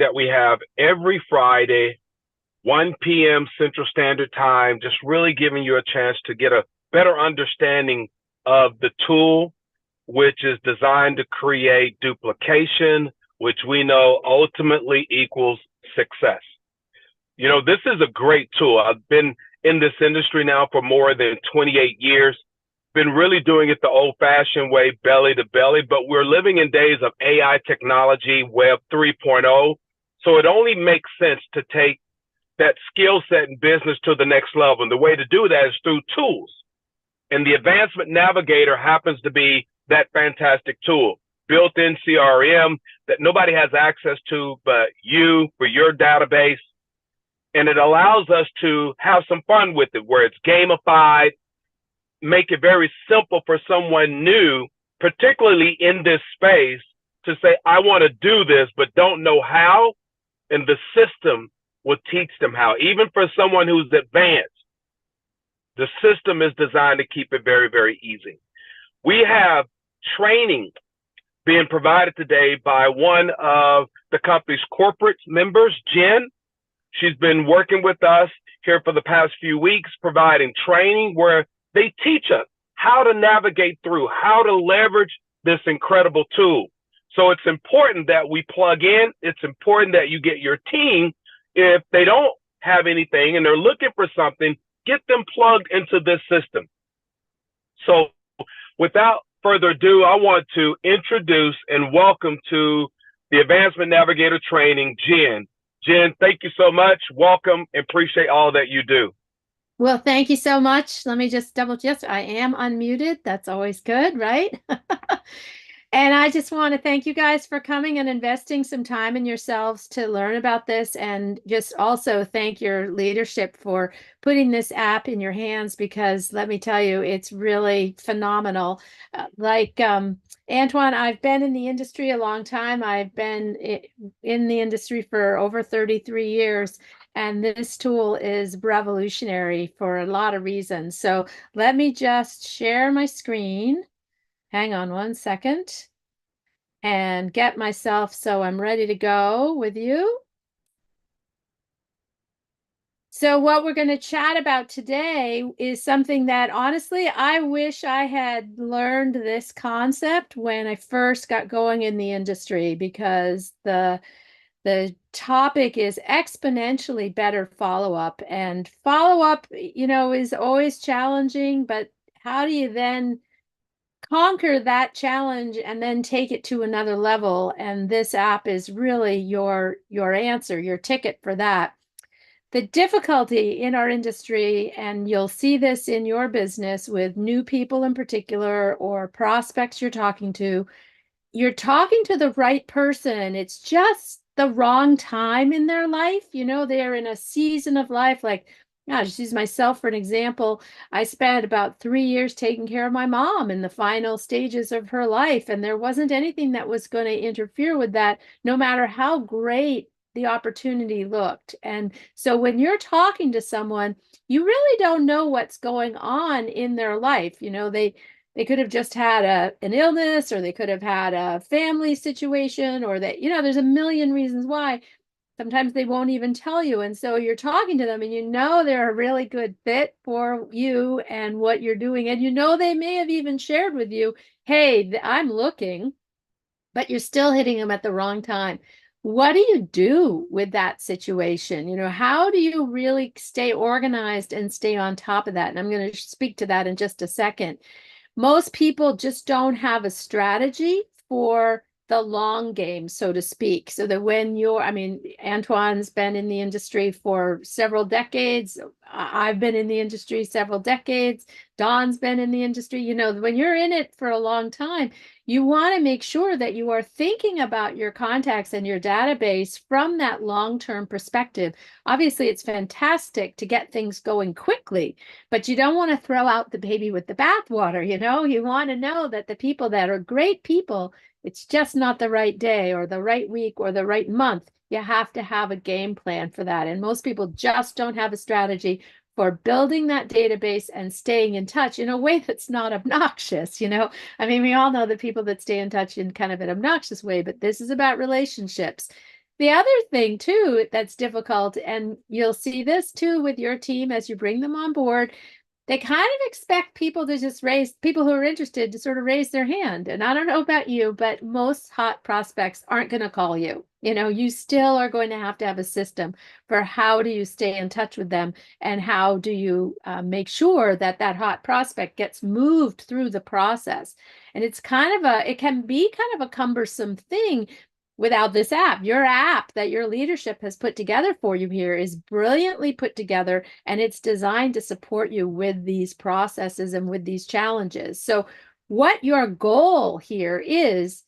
that we have every Friday, 1 p.m. Central Standard Time, just really giving you a chance to get a better understanding of the tool, which is designed to create duplication, which we know ultimately equals success. You know, this is a great tool. I've been in this industry now for more than 28 years, been really doing it the old fashioned way, belly to belly, but we're living in days of AI technology, Web 3.0. So it only makes sense to take that skill set in business to the next level. And the way to do that is through tools. And the Advancement Navigator happens to be that fantastic tool, built-in CRM that nobody has access to but you for your database. And it allows us to have some fun with it, where it's gamified, make it very simple for someone new, particularly in this space, to say, I want to do this, but don't know how. And the system will teach them how. Even for someone who's advanced, the system is designed to keep it very, very easy. We have training being provided today by one of the company's corporate members, Jen. She's been working with us here for the past few weeks, providing training where they teach us how to navigate through, how to leverage this incredible tool. So it's important that we plug in. It's important that you get your team, if they don't have anything and they're looking for something, get them plugged into this system. So without further ado, I want to introduce and welcome to the Advancement Navigator training, Jen. Jen, thank you so much. Welcome and appreciate all that you do. Well, thank you so much. Let me just double check. I am unmuted. That's always good, right? And I just want to thank you guys for coming and investing some time in yourselves to learn about this, and just also thank your leadership for putting this app in your hands, because let me tell you, it's really phenomenal. Antoine, I've been in the industry a long time. I've been in the industry for over 33 years. And this tool is revolutionary for a lot of reasons. So let me just share my screen. Hang on one second and get myself so I'm ready to go with you. So what we're going to chat about today is something that honestly, I wish I had learned this concept when I first got going in the industry, because the topic is exponentially better follow-up. And follow-up, you know, is always challenging, but how do you then conquer that challenge and then take it to another level? And this app is really your answer, your ticket for that. The difficulty in our industry, and you'll see this in your business with new people in particular, or prospects you're talking to the right person. It's just the wrong time in their life. You know, they're in a season of life, like, I'll just use myself for an example. I spent about 3 years taking care of my mom in the final stages of her life, and there wasn't anything that was going to interfere with that, no matter how great the opportunity looked. And so when you're talking to someone, you really don't know what's going on in their life. You know, they could have just had an illness, or they could have had a family situation, or that, you know, there's a million reasons why. Sometimes they won't even tell you. And so you're talking to them and you know they're a really good fit for you and what you're doing. And you know they may have even shared with you, hey, I'm looking, but you're still hitting them at the wrong time. What do you do with that situation? You know, how do you really stay organized and stay on top of that? And I'm going to speak to that in just a second. Most people just don't have a strategy for the long game, so to speak. So that when Antoine's been in the industry for several decades. I've been in the industry several decades. Don's been in the industry. You know, when you're in it for a long time, you want to make sure that you are thinking about your contacts and your database from that long-term perspective. Obviously, it's fantastic to get things going quickly, but you don't want to throw out the baby with the bathwater. You know, you want to know that the people that are great people, it's just not the right day or the right week or the right month. You have to have a game plan for that. And most people just don't have a strategy for building that database and staying in touch in a way that's not obnoxious. You know, I mean, we all know the people that stay in touch in kind of an obnoxious way, but this is about relationships. The other thing too that's difficult, and you'll see this too with your team as you bring them on board, they kind of expect people to just people who are interested to sort of raise their hand. And I don't know about you, but most hot prospects aren't going to call you. You still are going to have a system for how do you stay in touch with them, and how do you make sure that that hot prospect gets moved through the process. And it can be kind of a cumbersome thing without this app. Your app that your leadership has put together for you here is brilliantly put together, and it's designed to support you with these processes and with these challenges. So what your goal here is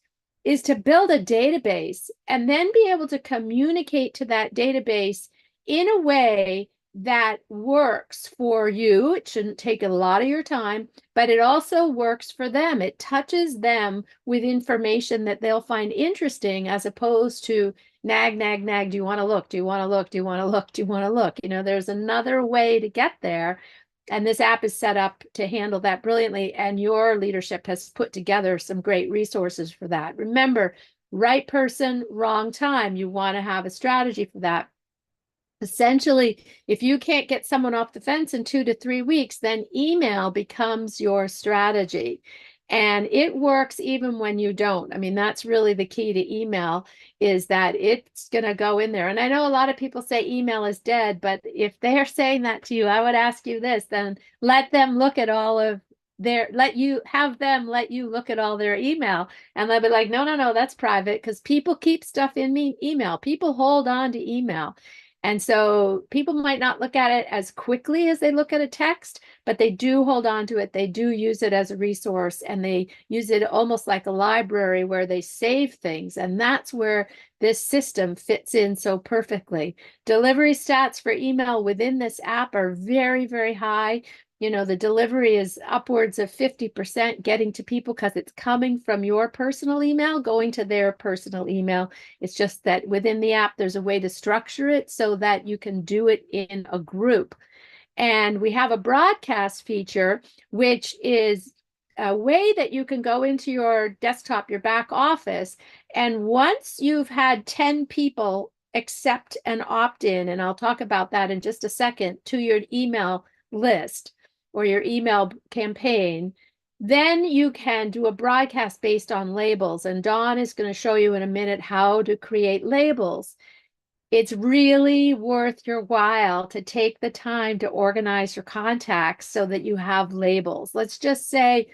to build a database and then be able to communicate to that database in a way that works for you. It shouldn't take a lot of your time, but it also works for them. It touches them with information that they'll find interesting, as opposed to nag, nag, nag. Do you want to look? Do you want to look? Do you want to look? Do you want to look? There's another way to get there. And this app is set up to handle that brilliantly. And your leadership has put together some great resources for that. Remember, right person, wrong time. You want to have a strategy for that. Essentially, if you can't get someone off the fence in 2 to 3 weeks, then email becomes your strategy. And it works even when you don't. I mean, that's really the key to email, is that it's going to go in there. And I know a lot of people say email is dead, but if they're saying that to you, I would ask you this, then let them look at all of let you look at all their email, and they'll be like, no, no, no, that's private, because people keep stuff in email. People hold on to email. And so people might not look at it as quickly as they look at a text, but they do hold on to it. They do use it as a resource, and they use it almost like a library where they save things. And that's where this system fits in so perfectly. Delivery stats for email within this app are very, very high. The delivery is upwards of 50% getting to people, because it's coming from your personal email, going to their personal email. It's just that within the app, there's a way to structure it so that you can do it in a group. And we have a broadcast feature, which is a way that you can go into your desktop, your back office, and once you've had 10 people accept and opt in, and I'll talk about that in just a second, to your email list or your email campaign, then you can do a broadcast based on labels. And Dawn is going to show you in a minute how to create labels. It's really worth your while to take the time to organize your contacts so that you have labels. Let's just say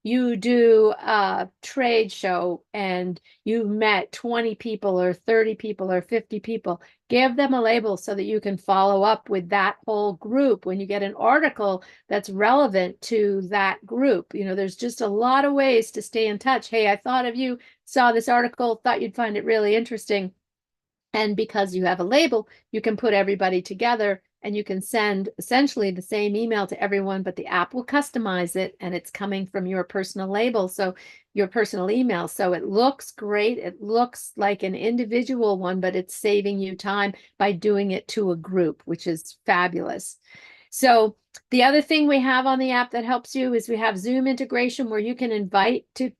you do a trade show and you've met 20 people or 30 people or 50 people. Give them a label so that you can follow up with that whole group when you get an article that's relevant to that group. There's just a lot of ways to stay in touch. Hey, I thought of you, saw this article, thought you'd find it really interesting. And because you have a label, you can put everybody together, and you can send essentially the same email to everyone, but the app will customize it, and it's coming from your personal label, so your personal email. So it looks great. It looks like an individual one, but it's saving you time by doing it to a group, which is fabulous. So the other thing we have on the app that helps you is we have Zoom integration, where you can invite to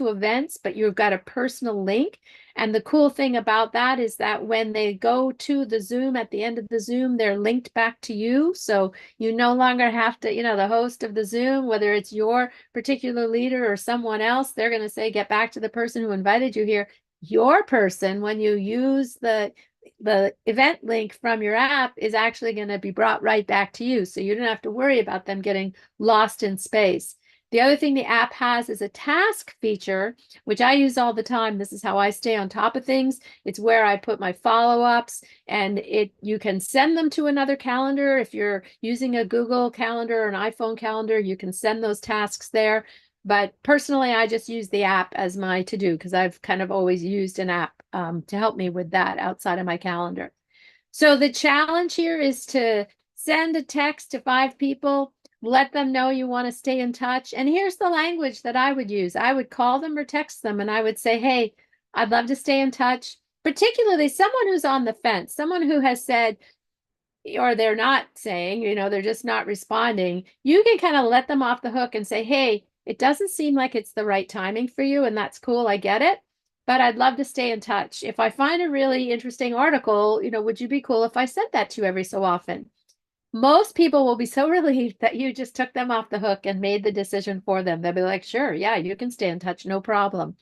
events, but you've got a personal link. And the cool thing about that is that when they go to the Zoom, at the end of the Zoom, they're linked back to you. So you no longer have to, the host of the Zoom, whether it's your particular leader or someone else, they're going to say, get back to the person who invited you here. Your person, when you use the event link from your app, is actually going to be brought right back to you. So you don't have to worry about them getting lost in space. The other thing the app has is a task feature, which I use all the time. This is how I stay on top of things. It's where I put my follow-ups, and you can send them to another calendar. If you're using a Google Calendar or an iPhone calendar, you can send those tasks there. But personally, I just use the app as my to-do, because I've kind of always used an app to help me with that outside of my calendar. So the challenge here is to send a text to 5 people, let them know you want to stay in touch. And here's the language that I would use. I would call them or text them, and I would say, hey, I'd love to stay in touch, particularly someone who's on the fence, someone who has said, or they're not saying, they're just not responding. You can kind of let them off the hook and say, hey, it doesn't seem like it's the right timing for you, and that's cool. I get it. but I'd love to stay in touch. If I find a really interesting article, would you be cool if I sent that to you every so often? Most people will be so relieved that you just took them off the hook and made the decision for them. They'll be like, sure, yeah, you can stay in touch, no problem.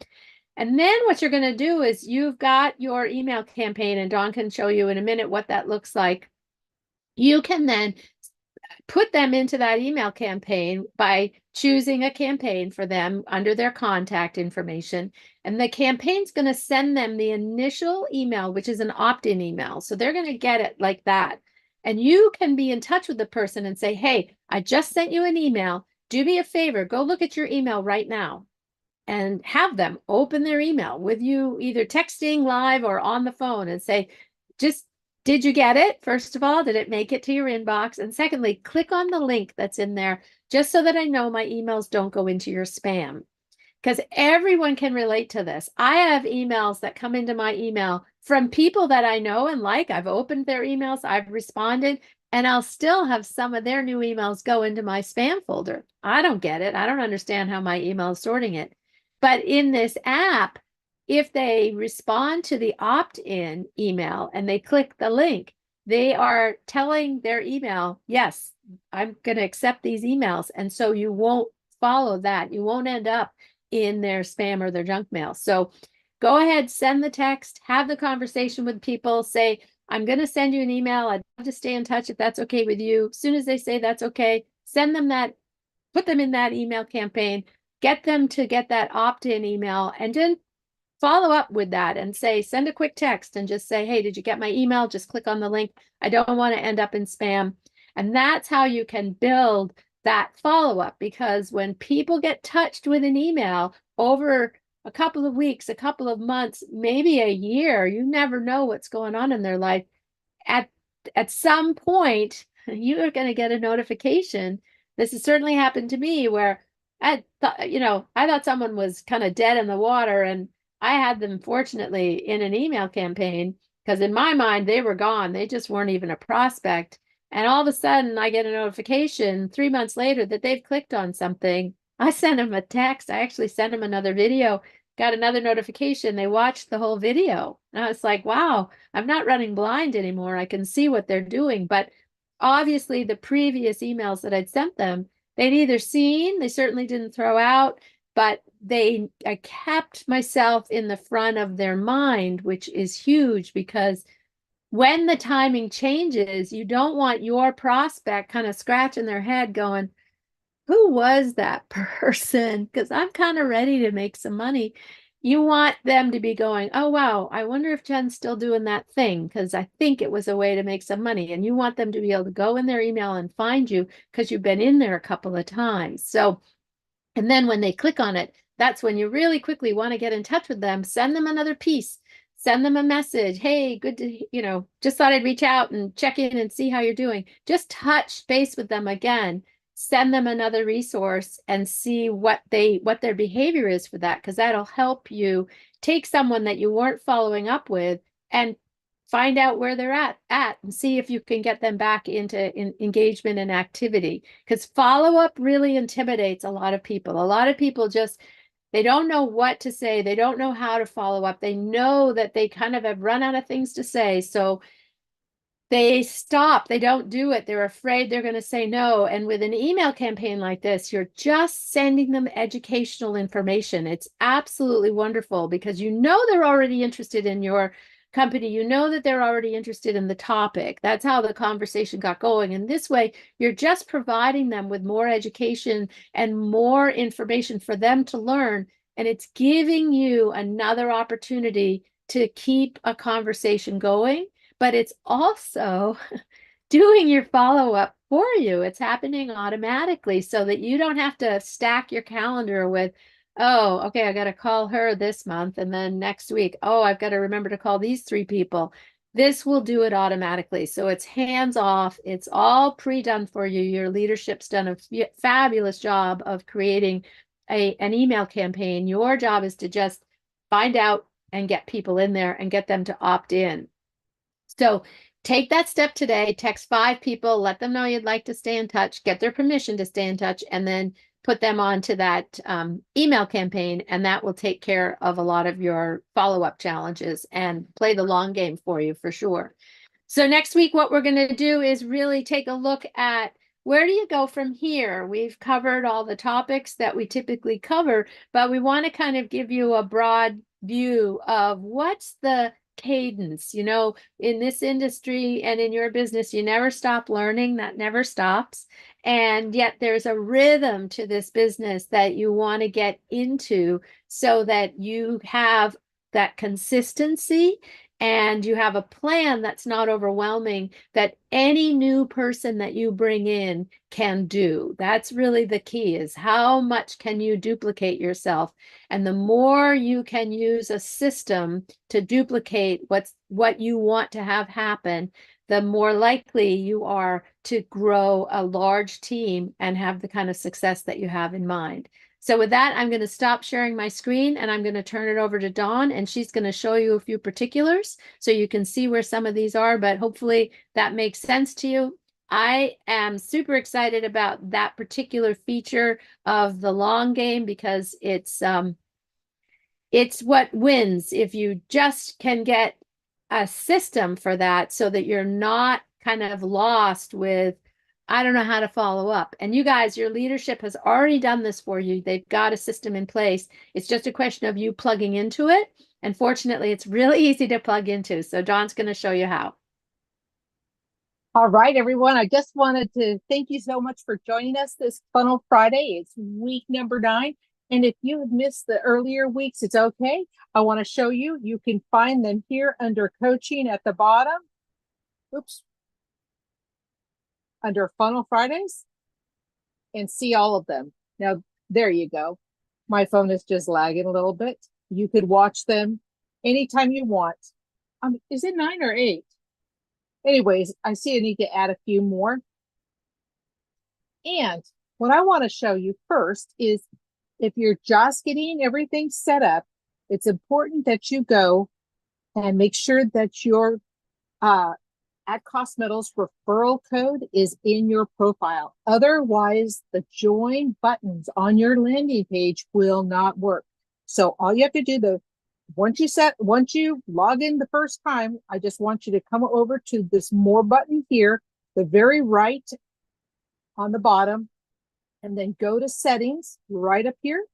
And then what you're going to do is you've got your email campaign, and Dawn can show you in a minute what that looks like. You can then put them into that email campaign by choosing a campaign for them under their contact information. And the campaign's going to send them the initial email, which is an opt-in email. So they're going to get it like that. And you can be in touch with the person and say, hey, I just sent you an email. Do me a favor, go look at your email right now, and have them open their email with you, either texting live or on the phone, and say, just, did you get it? First of all, did it make it to your inbox? And secondly, click on the link that's in there, just so that I know my emails don't go into your spam. Because everyone can relate to this. I have emails that come into my email from people that I know and like. I've opened their emails, I've responded, and I'll still have some of their new emails go into my spam folder. I don't get it. I don't understand how my email is sorting it. But in this app, if they respond to the opt-in email and they click the link, they are telling their email, yes, I'm going to accept these emails. And so you won't follow that. You won't end up in their spam or their junk mail. So go ahead, send the text, have the conversation with people, say, I'm going to send you an email. I'd love to stay in touch if that's okay with you. As soon as they say that's okay, send them that, put them in that email campaign, get them to get that opt-in email, and then follow up with that and say, send a quick text and just say, hey, did you get my email? Just click on the link. I don't want to end up in spam. And that's how you can build that follow-up, because when people get touched with an email over a couple of weeks, a couple of months, maybe a year, you never know what's going on in their life. At some point, you are going to get a notification. This has certainly happened to me, where I thought, I thought someone was kind of dead in the water, and I had them, fortunately, in an email campaign, because in my mind, they were gone. They just weren't even a prospect. And all of a sudden, I get a notification 3 months later that they've clicked on something. I sent them a text. I actually sent them another video, got another notification. They watched the whole video. And I was like, wow, I'm not running blind anymore. I can see what they're doing. But obviously, the previous emails that I'd sent them, they'd either seen, they certainly didn't throw out, but I kept myself in the front of their mind, which is huge, because when the timing changes, you don't want your prospect kind of scratching their head going, who was that person? Because I'm kind of ready to make some money. You want them to be going, oh, wow, I wonder if Jen's still doing that thing, because I think it was a way to make some money. And you want them to be able to go in their email and find you because you've been in there a couple of times. So, and then when they click on it, that's when you really quickly want to get in touch with them, send them another piece, send them a message. Hey, good to, just thought I'd reach out and check in and see how you're doing. Just touch base with them again, send them another resource, and see what their behavior is for that, because that'll help you take someone that you weren't following up with and find out where they're at and see if you can get them back into engagement and activity, because follow-up really intimidates a lot of people. A lot of people just, they don't know what to say. They don't know how to follow up. They know that they kind of have run out of things to say. So they stop. They don't do it. They're afraid they're going to say no. And with an email campaign like this, you're just sending them educational information. It's absolutely wonderful, because they're already interested in your company. That they're already interested in the topic. That's how the conversation got going. And this way, you're just providing them with more education and more information for them to learn. And it's giving you another opportunity to keep a conversation going, but it's also doing your follow-up for you. It's happening automatically, so that you don't have to stack your calendar with, oh, okay, I got to call her this month, and then next week, oh, I've got to remember to call these 3 people. This will do it automatically. So it's hands off. It's all pre-done for you. Your leadership's done a fabulous job of creating an email campaign. Your job is to just find out and get people in there and get them to opt in. So take that step today, text 5 people, let them know you'd like to stay in touch, get their permission to stay in touch, and then put them onto that email campaign, and that will take care of a lot of your follow-up challenges and play the long game for you for sure. So next week, what we're going to do is really take a look at where do you go from here? We've covered all the topics that we typically cover, but we want to kind of give you a broad view of what's the cadence. You know, in this industry and in your business, you never stop learning. That never stops. And yet there's a rhythm to this business that you want to get into so that you have that consistency and you have a plan that's not overwhelming, that any new person that you bring in can do. That's really the key, is how much can you duplicate yourself? And the more you can use a system to duplicate what you want to have happen, the more likely you are to grow a large team and have the kind of success that you have in mind. So with that, I'm going to stop sharing my screen and I'm going to turn it over to Dawn, and she's going to show you a few particulars so you can see where some of these are, but hopefully that makes sense to you. I am super excited about that particular feature of the long game because it's what wins if you just can get a system for that so that you're not kind of lost with, I don't know how to follow up. And you guys, your leadership has already done this for you. They've got a system in place. It's just a question of you plugging into it. And fortunately, it's really easy to plug into. So Dawn's going to show you how. All right, everyone. I just wanted to thank you so much for joining us this Funnel Friday. It's week number 9. And if you have missed the earlier weeks, it's okay. I want to show you. You can find them here under coaching at the bottom. Oops. Under Funnel Fridays, and see all of them. Now, there you go. My phone is just lagging a little bit. You could watch them anytime you want. Is it 9 or 8? Anyways, I see I need to add a few more. And what I want to show you first is if you're just getting everything set up, it's important that you go and make sure that your AdCostMetals referral code is in your profile. Otherwise, the join buttons on your landing page will not work. So all you have to do, once you log in the first time, I just want you to come over to this more button here, the very right on the bottom, and then go to settings right up here.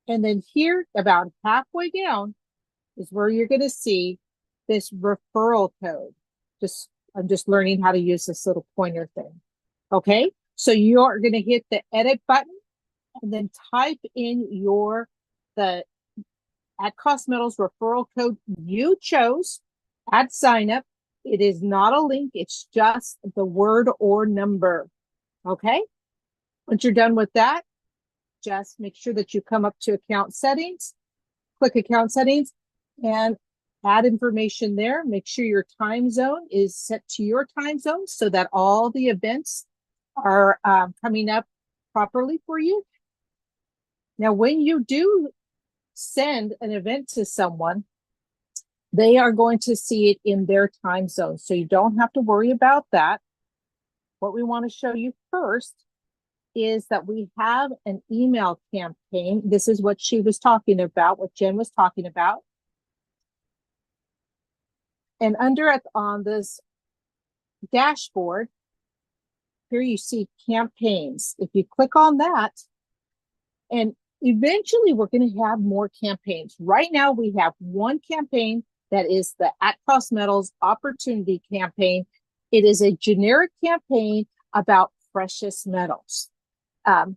And then here, about halfway down, is where you're going to see this referral code. I'm just learning how to use this little pointer thing. Okay, so you're going to hit the edit button and then type in the AdCostMetals referral code you chose at sign up. It is not a link, it's just the word or number. Okay, once you're done with that, just make sure that you come up to account settings, click account settings, and add information there. Make sure your time zone is set to your time zone so that all the events are coming up properly for you. Now, when you do send an event to someone, they are going to see it in their time zone. So you don't have to worry about that. What we want to show you first is that we have an email campaign. This is what she was talking about, what Jen was talking about. And on this dashboard, here you see campaigns. If you click on that, and eventually we're going to have more campaigns. Right now we have one campaign that is the AdCostMetals Opportunity Campaign. It is a generic campaign about precious metals.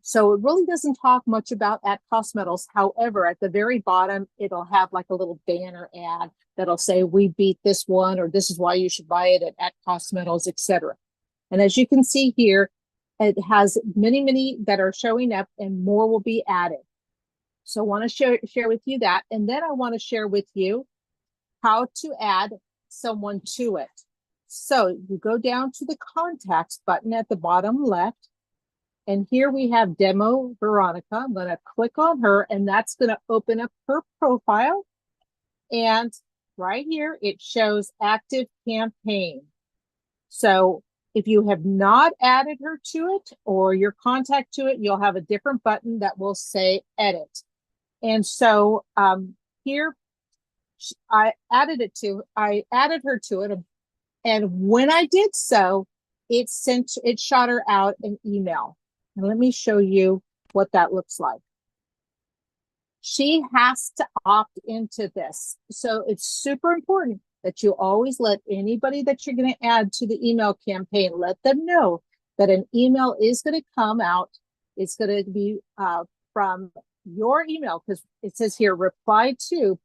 So it really doesn't talk much about AdCostMetals. However, at the very bottom, it'll have like a little banner ad that'll say, we beat this one, or this is why you should buy it at AdCostMetals, etc. And as you can see here, it has many that are showing up and more will be added. So I want to share with you that. And then I want to share with you how to add someone to it. So you go down to the contacts button at the bottom left. And here we have Demo Veronica. I'm going to click on her, and that's going to open up her profile. And right here, it shows active campaign. So If you have not added her to it or your contact to it, you'll have a different button that will say edit. And so here I added her to it. And when I did so, it shot her out an email. And let me show you what that looks like. She has to opt into this. So it's super important that you always let anybody that you're going to add to the email campaign, let them know that an email is going to come out. It's going to be from your email, because it says here, reply to,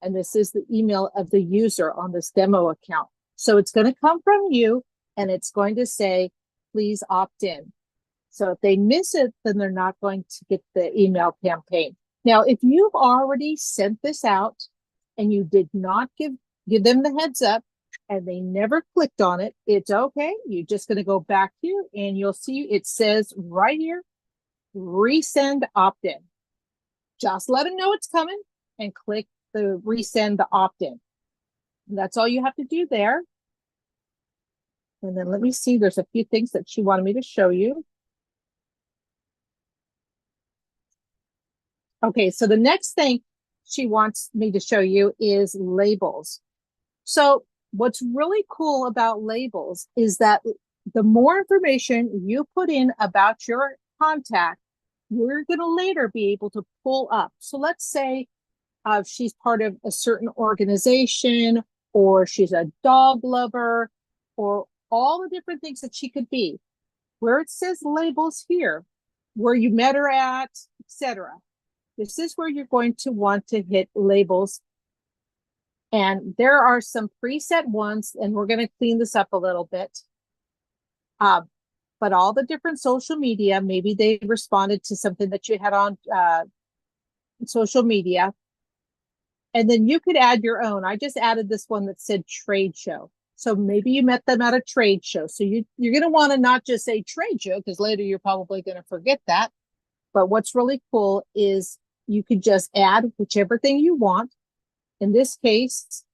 and this is the email of the user on this demo account. So it's going to come from you, and it's going to say, please opt in. So if they miss it, then they're not going to get the email campaign. Now, if you've already sent this out and you did not give them the heads up and they never clicked on it, it's okay. You're just going to go back here and you'll see it says right here, resend opt-in. Just let them know it's coming and click the resend the opt-in. That's all you have to do there. And then let me see, there's a few things that she wanted me to show you. Okay, so the next thing she wants me to show you is labels. So what's really cool about labels is that the more information you put in about your contact, you're going to later be able to pull up. So let's say she's part of a certain organization, or she's a dog lover, or all the different things that she could be. Where it says labels here, where you met her at, etc. This is where you're going to want to hit labels. And there are some preset ones, and we're going to clean this up a little bit. But all the different social media, maybe they responded to something that you had on social media. And then you could add your own. I just added this one that said trade show. So maybe you met them at a trade show. So you're going to want to not just say trade show, because later you're probably going to forget that. But what's really cool is you could just add whichever thing you want. In this case,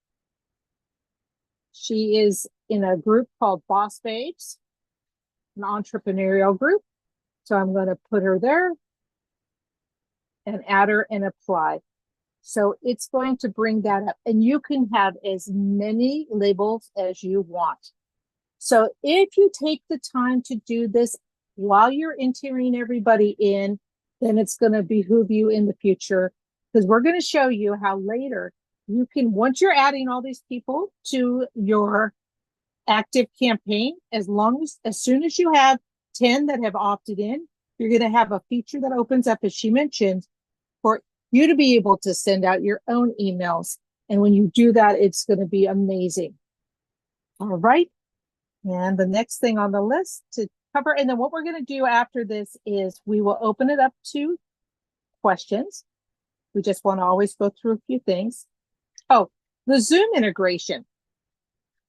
she is in a group called Boss Babes, an entrepreneurial group. So I'm going to put her there and add her and apply. So it's going to bring that up, and you can have as many labels as you want. So if you take the time to do this while you're entering everybody in, then it's going to behoove you in the future, because we're going to show you how later you can, once you're adding all these people to your active campaign, as soon as you have 10 that have opted in, you're going to have a feature that opens up, as she mentioned, for you to be able to send out your own emails. And when you do that, it's going to be amazing. All right. And the next thing on the list to cover, and then what we're going to do after this is we will open it up to questions. We just want to always go through a few things. Oh, the Zoom integration.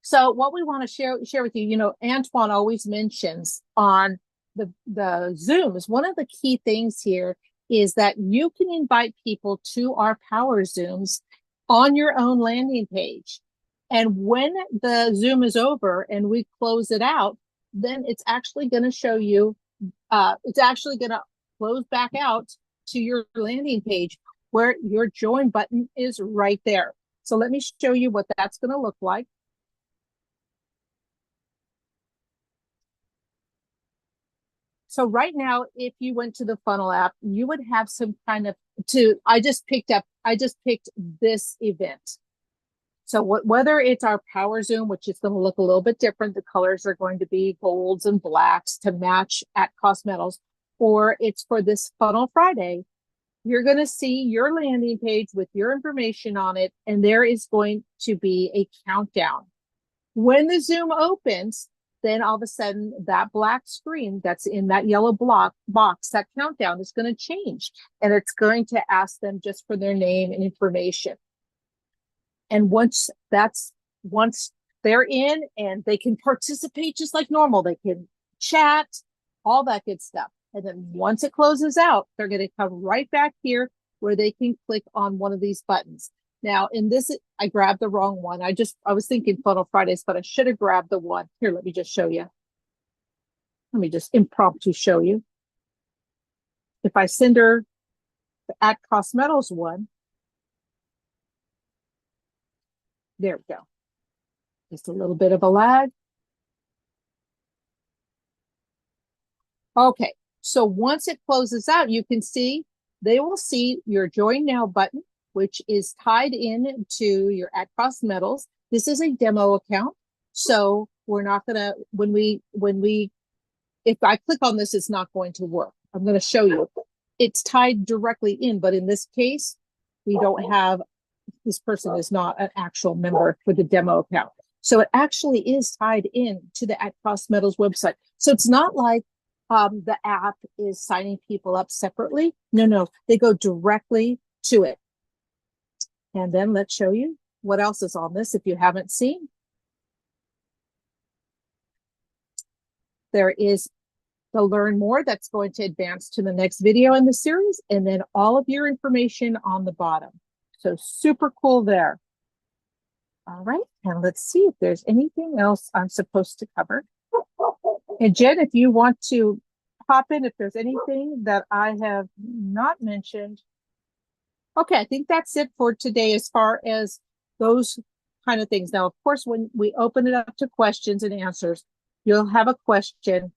So what we want to share with you, Antoine always mentions on the Zooms, one of the key things here is that you can invite people to our Power Zooms on your own landing page. And when the Zoom is over and we close it out, then it's actually going to show you, it's actually going to close back out to your landing page where your join button is right there. So let me show you what that's going to look like. So right now, if you went to the funnel app, you would have some kind of I just picked this event. So whether it's our Power Zoom, which is going to look a little bit different, the colors are going to be golds and blacks to match at Cost Metals, or it's for this Funnel Friday, you're going to see your landing page with your information on it, and there is going to be a countdown. When the Zoom opens, then all of a sudden that black screen that's in that yellow box, that countdown is going to change, and it's going to ask them just for their name and information. And once they're in and they can participate just like normal, they can chat, all that good stuff. And then once it closes out, they're going to come right back here where they can click on one of these buttons. Now in this, I grabbed the wrong one. I was thinking Funnel Fridays, but I should have grabbed the one. Here, let me just show you. Let me just impromptu show you. If I send her the At Cost Metals one, there we go. Just a little bit of a lag. Okay, so once it closes out, you can see, they will see your Join Now button, which is tied in to your At Cost Metals. This is a demo account, so we're not gonna, if I click on this, it's not going to work. I'm gonna show you. It's tied directly in, but in this case, we don't have, this person is not an actual member for the demo account. So it actually is tied in to the At Cost Metals website. So it's not like the app is signing people up separately. No, they go directly to it. And then let's show you what else is on this if you haven't seen. There is the Learn More that's going to advance to the next video in the series, and then all of your information on the bottom. So super cool there. All right, and let's see if there's anything else I'm supposed to cover. And Jen, if you want to hop in, if there's anything that I have not mentioned. Okay, I think that's it for today as far as those kind of things. Now, of course, when we open it up to questions and answers, you'll have a question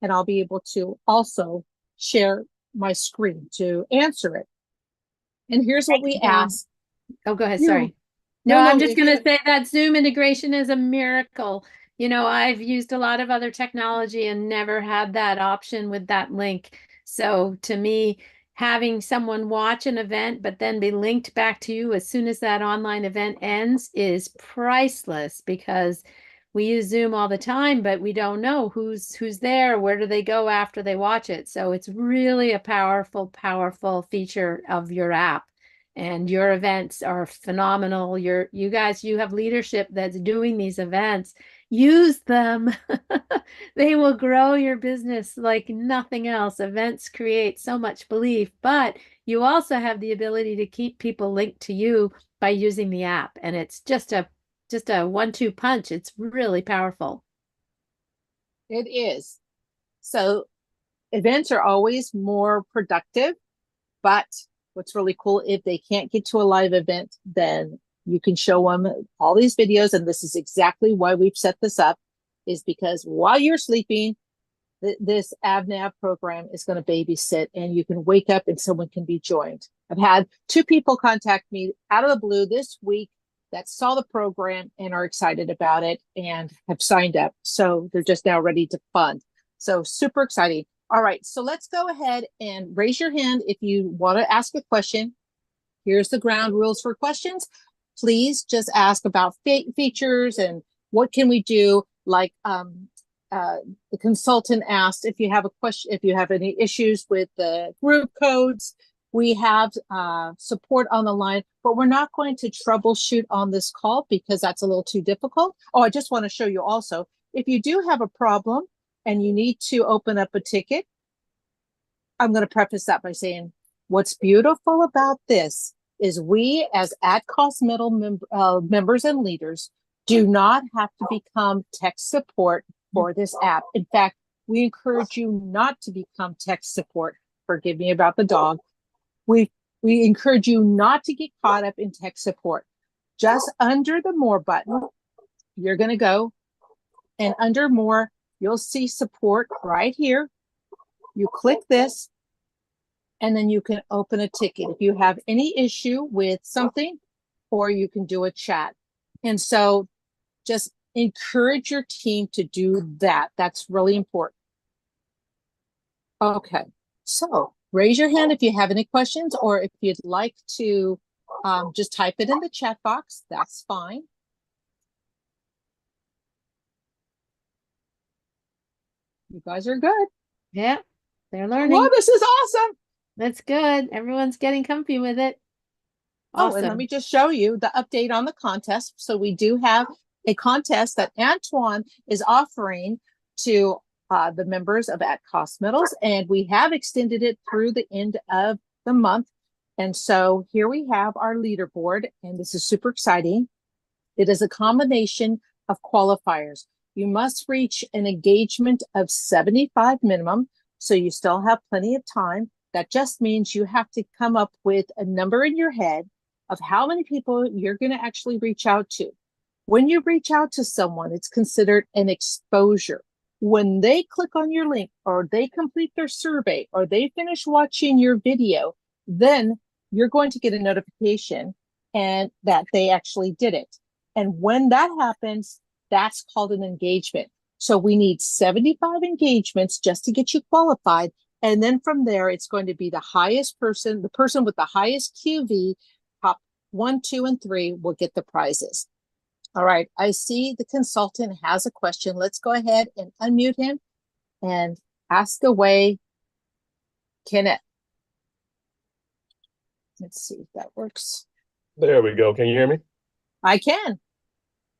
and I'll be able to also share my screen to answer it. And here's what we ask. Oh, go ahead. Sorry. No, I'm just going to say that Zoom integration is a miracle. You know, I've used a lot of other technology and never had that option with that link. So to me, having someone watch an event, but then be linked back to you as soon as that online event ends is priceless, because we use Zoom all the time, but we don't know who's there, where do they go after they watch it. So it's really a powerful, powerful feature of your app. And your events are phenomenal. You guys, you have leadership that's doing these events. Use them. They will grow your business like nothing else. Events create so much belief, but you also have the ability to keep people linked to you by using the app. And it's just a 1-2 punch. It's really powerful. It is. So events are always more productive, but what's really cool, if they can't get to a live event, then you can show them all these videos. And this is exactly why we've set this up, is because while you're sleeping, this AdvNav program is going to babysit, and you can wake up and someone can be joined. I've had 2 people contact me out of the blue this week that saw the program and are excited about it and have signed up. So they're just now ready to fund. So super exciting. All right, so let's go ahead and raise your hand if you want to ask a question. Here's the ground rules for questions. Please just ask about features and what can we do. Like the consultant asked, if you have a question, if you have any issues with the group codes, we have support on the line, but we're not going to troubleshoot on this call because that's a little too difficult. Oh, I just want to show you also, if you do have a problem and you need to open up a ticket, I'm going to preface that by saying what's beautiful about this is we as At Cost Metal members and leaders do not have to become tech support for this app. In fact, we encourage you not to become tech support. Forgive me about the dog. We encourage you not to get caught up in tech support. Just under the More button, you're going to go, and under More, you'll see support right here. You click this, and then you can open a ticket if you have any issue with something, or you can do a chat. And so just encourage your team to do that. That's really important. Okay, so raise your hand if you have any questions, or if you'd like to just type it in the chat box, that's fine. You guys are good. Yeah, they're learning. Well, this is awesome. That's good. Everyone's getting comfy with it. Awesome. Oh, and let me just show you the update on the contest. So we do have a contest that Antoine is offering to the members of At Cost Metals, and we have extended it through the end of the month. And so here we have our leaderboard, and this is super exciting. It is a combination of qualifiers. You must reach an engagement of 75 minimum. So you still have plenty of time. That just means you have to come up with a number in your head of how many people you're going to actually reach out to. When you reach out to someone, it's considered an exposure. When they click on your link or they complete their survey or they finish watching your video, then you're going to get a notification and that they actually did it. And when that happens, that's called an engagement. So we need 75 engagements just to get you qualified. And then from there, it's going to be the highest person, the person with the highest QV, top 1, 2, and 3 will get the prizes. All right, I see the consultant has a question. Let's go ahead and unmute him and ask away, Kenneth. Let's see if that works. There we go. Can you hear me? I can.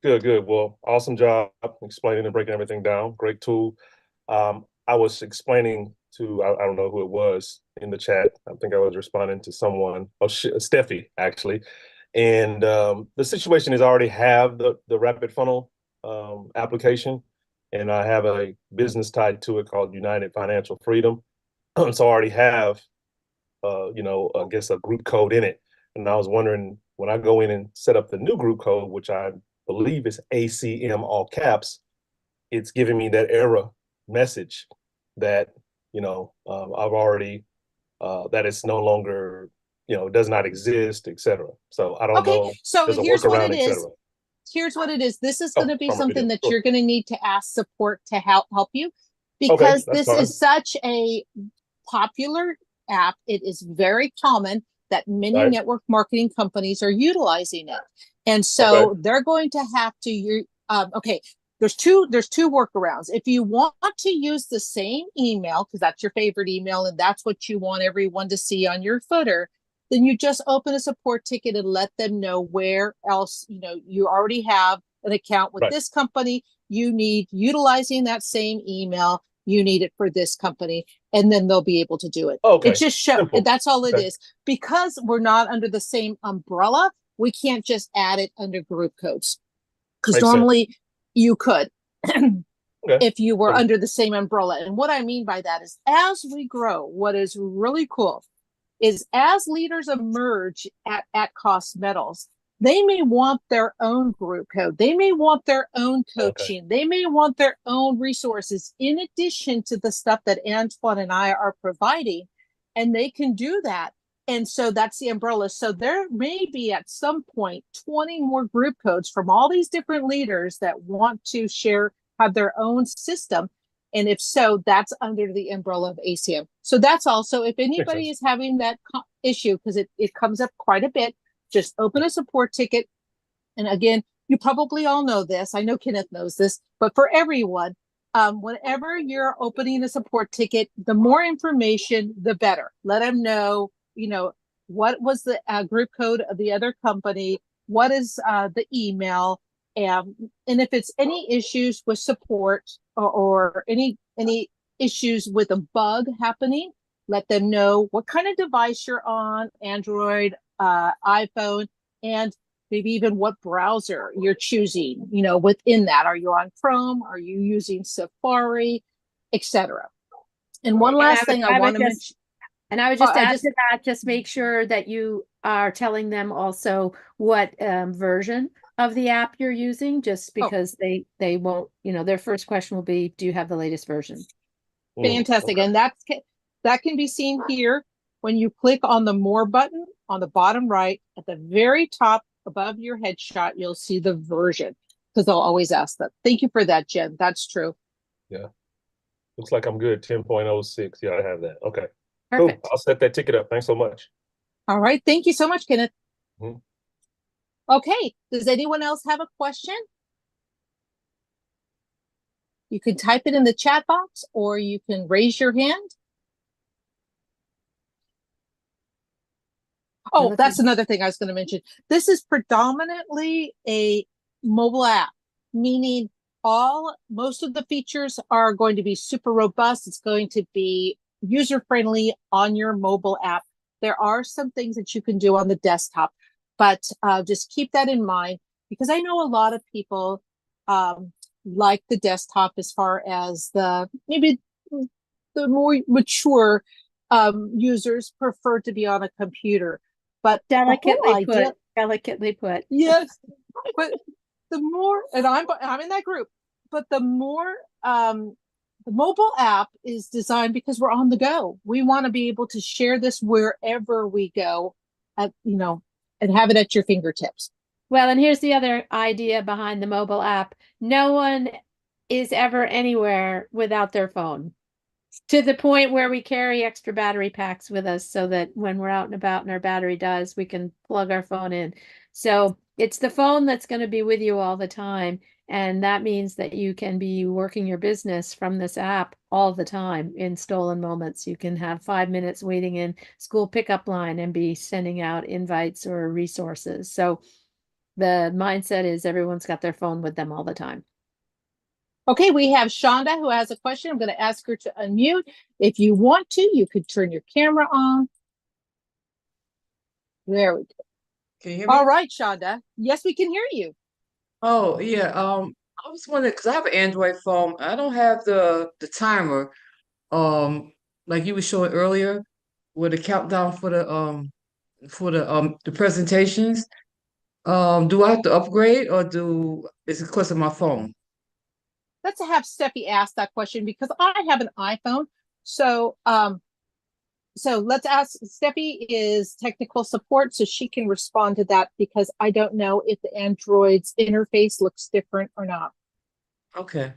Good, good. Well, awesome job explaining and breaking everything down. Great tool. I was explaining to, I don't know who it was in the chat. I think I was responding to someone, Steffi, actually. And the situation is I already have the RapidFunnel application, and I have a business tied to it called United Financial Freedom. So I already have, I guess a group code in it. And I was wondering, when I go in and set up the new group code, which I believe is ACM all caps, it's giving me that error message that, I've already, that it's no longer, does not exist, etc. So I don't know. So there's a here's what workaround, it is. Here's what it is. This is going to be something that you're going to need to ask support to help you, because this is such a popular app. It is very common that many network marketing companies are utilizing it. And so they're going to have to, there's two workarounds. If you want to use the same email, because that's your favorite email and that's what you want everyone to see on your footer, then you just open a support ticket and let them know where else, you already have an account with this company. You need utilizing that same email. You need it for this company, and then they'll be able to do it. It just shows, that's all it is. Because we're not under the same umbrella, we can't just add it under group codes. Because normally you could if you were under the same umbrella. And what I mean by that is, as we grow, what is really cool is as leaders emerge at Cost Metals, they may want their own group code. They may want their own coaching. They may want their own resources in addition to the stuff that Antoine and I are providing, and they can do that. And so that's the umbrella. So there may be at some point 20 more group codes from all these different leaders that want to have their own system. And if so, that's under the umbrella of ACM. So that's also, if anybody is having that issue, because it comes up quite a bit, just open a support ticket. And again, you probably all know this. I know Kenneth knows this, but for everyone, whenever you're opening a support ticket, the more information, the better. Let them know, what was the group code of the other company? What is the email? And if it's any issues with support or any issues with a bug happening, let them know what kind of device you're on, Android, iPhone, and maybe even what browser you're choosing, within that. Are you on Chrome? Are you using Safari, etc.? And one last thing I want to mention. And I would just add to that, just make sure that you are telling them also what version of the app you're using, just because they won't, their first question will be, do you have the latest version? Fantastic. And that can be seen here when you click on the More button on the bottom right at the very top above your headshot. You'll see the version, because they'll always ask that. Thank you for that, Jen. That's true. Yeah. Looks like I'm good. 10.06. Yeah, I have that. Okay. Perfect. Cool. I'll set that ticket up. Thanks so much. All right. Thank you so much, Kenneth. Okay. Does anyone else have a question? You can type it in the chat box, or you can raise your hand. Oh, that's another thing I was going to mention. This is predominantly a mobile app, meaning most of the features are going to be super robust. It's going to be user-friendly on your mobile app. There are some things that you can do on the desktop, but just keep that in mind, because I know a lot of people like the desktop as far as maybe the more mature users prefer to be on a computer. But the whole idea, delicately put. yes, but the more, and I'm in that group, but the more the mobile app is designed because we're on the go. We want to be able to share this wherever we go, and have it at your fingertips. Well, and here's the other idea behind the mobile app. No one is ever anywhere without their phone, to the point where we carry extra battery packs with us so that when we're out and about and our battery dies, we can plug our phone in. So it's the phone that's going to be with you all the time. And that means that you can be working your business from this app all the time in stolen moments. You can have 5 minutes waiting in school pickup line and be sending out invites or resources. So the mindset is everyone's got their phone with them all the time. Okay, we have Shonda who has a question. I'm going to ask her to unmute. If you want to, you could turn your camera on. There we go. Can you hear me? All right, Shonda. Yes, we can hear you. Oh, yeah. I was wondering because I have an Android phone. I don't have the timer, like you were showing earlier, with the countdown for the presentations. Do I have to upgrade or is it because of my phone? Let's have Steffi ask that question because I have an iPhone. So let's ask, Steffi is technical support, so she can respond to that because I don't know if the Android's interface looks different or not. Okay.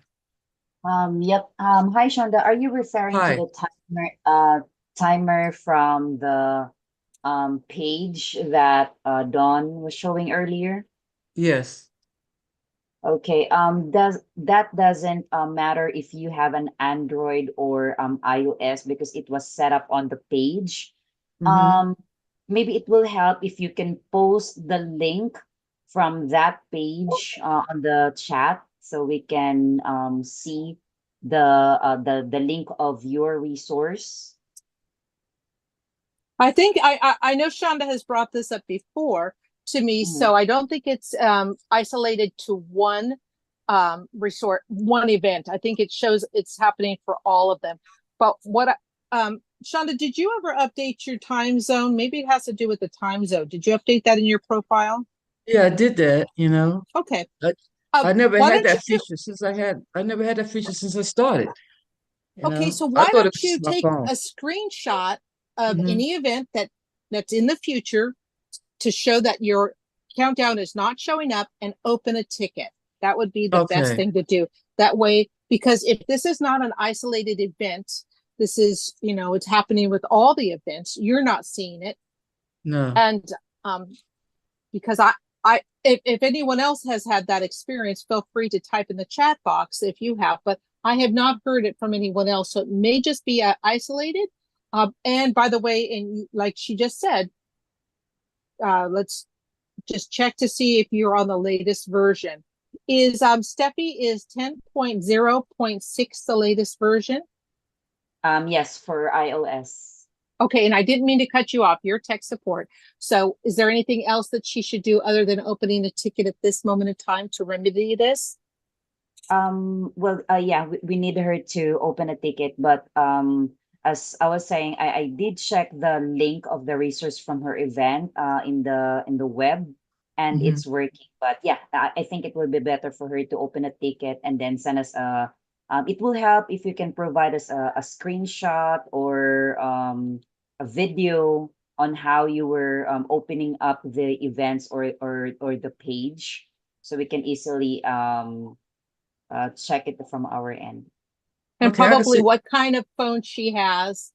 Yep. Hi, Shonda. Are you referring Hi. to the timer from the page that Dawn was showing earlier? Yes. Okay. Doesn't matter if you have an Android or iOS because it was set up on the page. Mhm. Maybe it will help if you can post the link from that page on the chat so we can see the link of your resource. I think I know Shonda has brought this up before to me, so I don't think it's isolated to one one event. I think it shows it's happening for all of them. But Shonda, did you ever update your time zone? Maybe it has to do with the time zone. Did you update that in your profile? Yeah, I did that, Okay. I never Why had don't that you feature I never had that feature since I started. Okay, so I why thought it don't was you my take phone. a screenshot of Mhm. any event that's in the future to show that your countdown is not showing up and open a ticket. That would be the best Okay. thing to do. That way, because if this is not an isolated event, this is, it's happening with all the events. You're not seeing it. No. And because if anyone else has had that experience, feel free to type in the chat box if you have, but I have not heard it from anyone else. So it may just be isolated. And by the way, and like she just said, let's just check to see if you're on the latest version. Is Steffi, is 10.0.6 the latest version? Yes, for iOS. Okay, and I didn't mean to cut you off. You're tech support. So is there anything else that she should do other than opening a ticket at this moment in time to remedy this? Well, yeah, we need her to open a ticket, but as I was saying, I did check the link of the resource from her event in the web, and Mhm. it's working. But yeah, I think it will be better for her to open a ticket and then send us a. It will help if you can provide us a screenshot or a video on how you were opening up the events or the page, so we can easily check it from our end. And Okay, I can probably see. what kind of phone she has,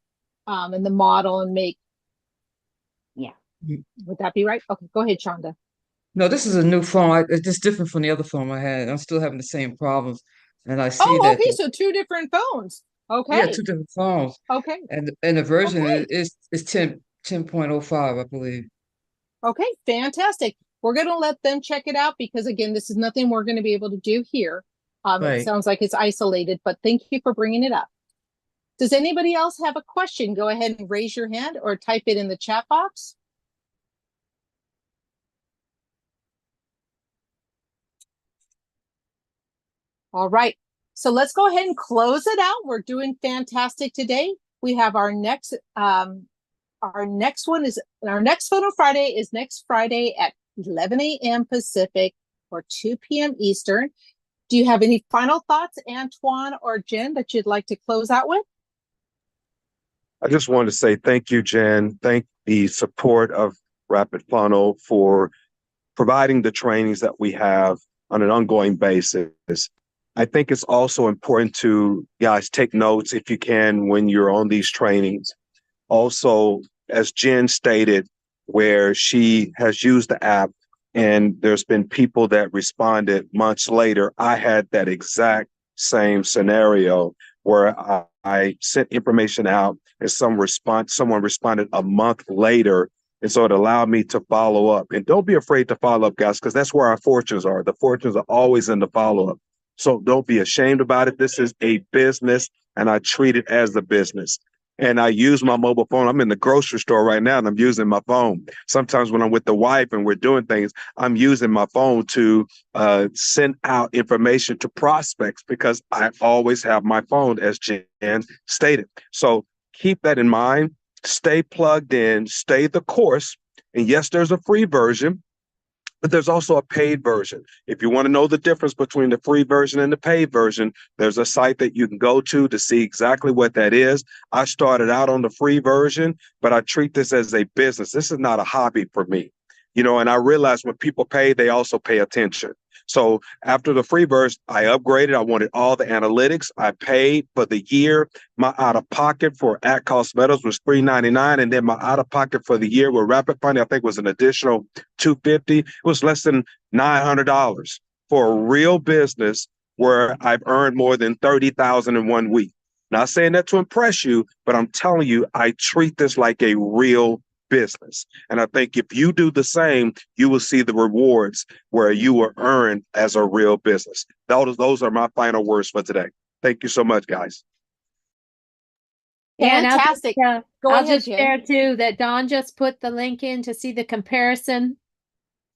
and the model and make. Yeah. Would that be right? Okay, go ahead, Shonda. No, this is a new phone. It's just different from the other phone I had. I'm still having the same problems, and I see Oh, that. okay, so two different phones. Yeah, Okay, two different phones, okay, and the version okay, is 10.05, I believe. okay, fantastic. We're going to let them check it out because, again, this is nothing we're going to be able to do here. It Right. sounds like it's isolated, but thank you for bringing it up. Does anybody else have a question? Go ahead and raise your hand or type it in the chat box. All right. So let's go ahead and close it out. We're doing fantastic today. We have our next Funnel Friday is next Friday at 11 a.m. Pacific or 2 p.m. Eastern. Do you have any final thoughts, Antoine or Jen, that you'd like to close out with? I just wanted to say thank you, Jen. Thank the support of RapidFunnel for providing the trainings that we have on an ongoing basis. I think it's also important to, guys, take notes if you can when you're on these trainings. Also, as Jen stated, where she has used the app and there's been people that responded months later, I had that exact same scenario where I sent information out and someone responded a month later. And so it allowed me to follow up. And don't be afraid to follow up, guys, because that's where our fortunes are. The fortunes are always in the follow-up. So don't be ashamed about it. This is a business, and I treat it as a business. And I use my mobile phone. I'm in the grocery store right now, and I'm using my phone. Sometimes when I'm with the wife and we're doing things, I'm using my phone to send out information to prospects because I always have my phone, as Jen stated. So keep that in mind. Stay plugged in, stay the course. And yes, there's a free version, but there's also a paid version. If you want to know the difference between the free version and the paid version, there's a site that you can go to see exactly what that is. I started out on the free version, but I treat this as a business. This is not a hobby for me, and I realized when people pay, they also pay attention. So after the free version, I upgraded. I wanted all the analytics. I paid for the year. My out-of-pocket for At Cosmetics was $3.99, and then my out-of-pocket for the year with RapidFunnel, I think, was an additional $250. It was less than $900 for a real business where I've earned more than $30,000 in 1 week. Not saying that to impress you, but I'm telling you, I treat this like a real business. And I think if you do the same, you will see the rewards where you will earn as a real business. Those are my final words for today. Thank you so much, guys. Fantastic. I'll just share too that Dawn just put the link in to see the comparison.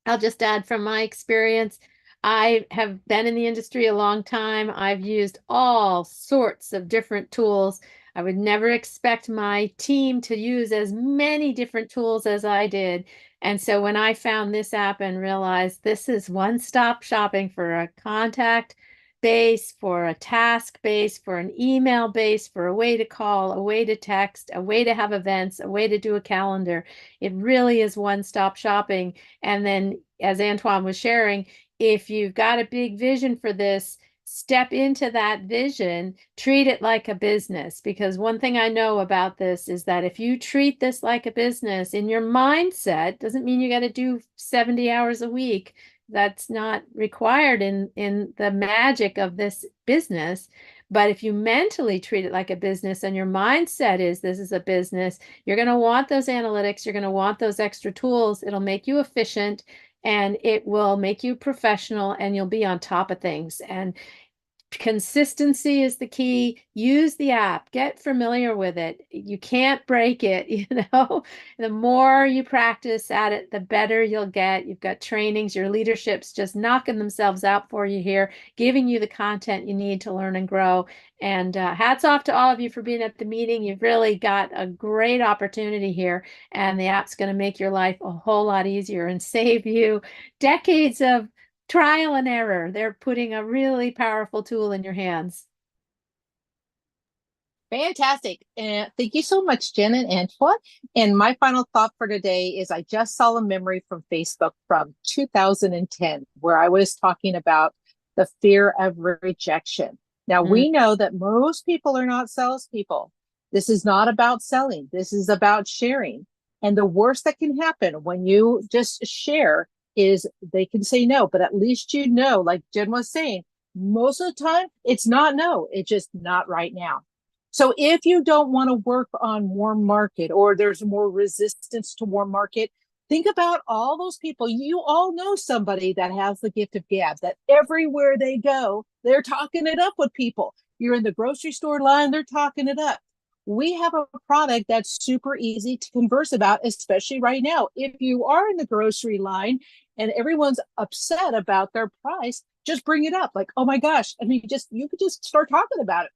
I'll just add from my experience. I have been in the industry a long time. I've used all sorts of different tools. I would never expect my team to use as many different tools as I did. And so when I found this app and realized this is one-stop shopping for a contact base, for a task base, for an email base, for a way to call, a way to text, a way to have events, a way to do a calendar, it really is one-stop shopping. And then, as Antoine was sharing, if you've got a big vision for this, step into that vision, treat it like a business. Because one thing I know about this is that if you treat this like a business in your mindset, doesn't mean you got to do 70 hours a week. That's not required in the magic of this business. But if you mentally treat it like a business and your mindset is this is a business, you're going to want those analytics, you're going to want those extra tools. It'll make you efficient and it will make you professional and you'll be on top of things. And consistency is the key. Use the app, get familiar with it. You can't break it, The more you practice at it, the better you'll get. You've got trainings, your leadership's just knocking themselves out for you here, giving you the content you need to learn and grow. And hats off to all of you for being at the meeting. You've really got a great opportunity here, and the app's going to make your life a whole lot easier and save you decades of trial and error. They're putting a really powerful tool in your hands. Fantastic. And thank you so much, Jen and Antoine. And my final thought for today is I just saw a memory from Facebook from 2010, where I was talking about the fear of rejection. Now, we know that most people are not salespeople. This is not about selling. This is about sharing. And the worst that can happen when you just share is they can say no, but at least like Jen was saying, most of the time it's not no, it's just not right now. So if you don't want to work on warm market or there's more resistance to warm market, think about all those people. You all know somebody that has the gift of gab, that everywhere they go, they're talking it up with people. You're in the grocery store line, they're talking it up. we have a product that's super easy to converse about, especially right now. If you are in the grocery line and everyone's upset about their price, just bring it up. Like, oh my gosh. I mean, you could just start talking about it.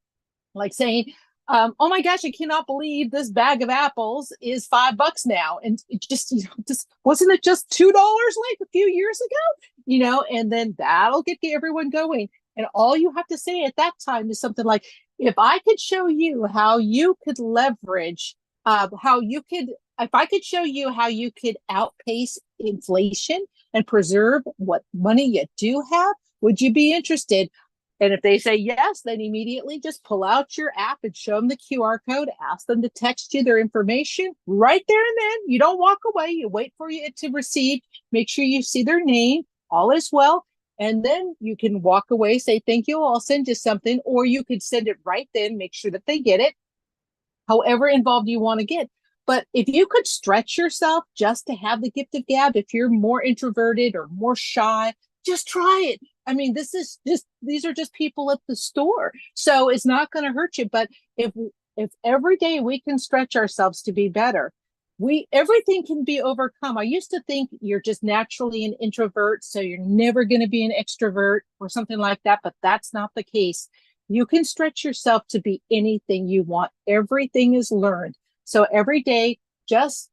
Like saying, oh my gosh, I cannot believe this bag of apples is $5 now. And it just, just wasn't it just $2 like a few years ago? And then that'll get everyone going. And all you have to say at that time is something like, if I could show you how you could leverage, if I could show you how you could outpace inflation and preserve what money you do have, would you be interested? And if they say yes, then immediately just pull out your app and show them the QR code, ask them to text you their information right there and then. You don't walk away. You wait for it to receive. Make sure you see their name. All is well. And then you can walk away, say, thank you, I'll send you something. Or you could send it right then, make sure that they get it, however involved you want to get. But if you could stretch yourself just to have the gift of gab, if you're more introverted or more shy, just try it. I mean, these are just people at the store. So it's not going to hurt you. But if every day we can stretch ourselves to be better, everything can be overcome. I used to think you're just naturally an introvert, so you're never going to be an extrovert or something like that, but that's not the case. You can stretch yourself to be anything you want. Everything is learned. So every day, just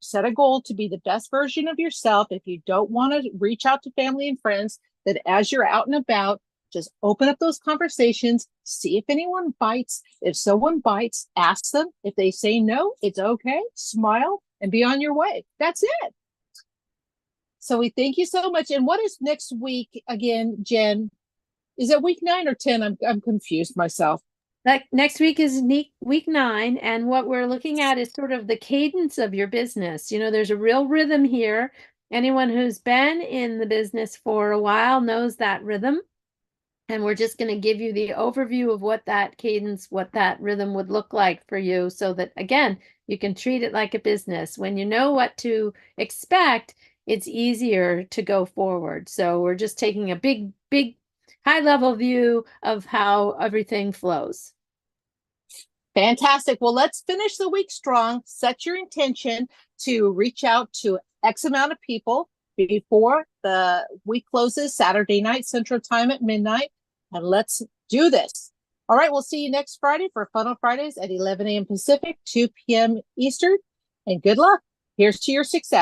set a goal to be the best version of yourself. If you don't want to reach out to family and friends, that as you're out and about, just open up those conversations, see if anyone bites. If someone bites, ask them. If they say no, it's okay. Smile and be on your way. That's it. So we thank you so much. And what is next week again, Jen? Is it week 9 or 10? I'm confused myself. Next week is week 9, and what we're looking at is sort of the cadence of your business. There's a real rhythm here. Anyone who's been in the business for a while knows that rhythm. And we're just going to give you the overview of what that cadence, what that rhythm would look like for you, so that, again, you can treat it like a business. When you know what to expect, it's easier to go forward. So we're just taking a big high-level view of how everything flows. Fantastic. Well, let's finish the week strong. Set your intention to reach out to X amount of people before the week closes, Saturday night, Central Time at midnight. And let's do this. All right, we'll see you next Friday for Funnel Fridays at 11 a.m. Pacific, 2 p.m. Eastern. And good luck. Here's to your success.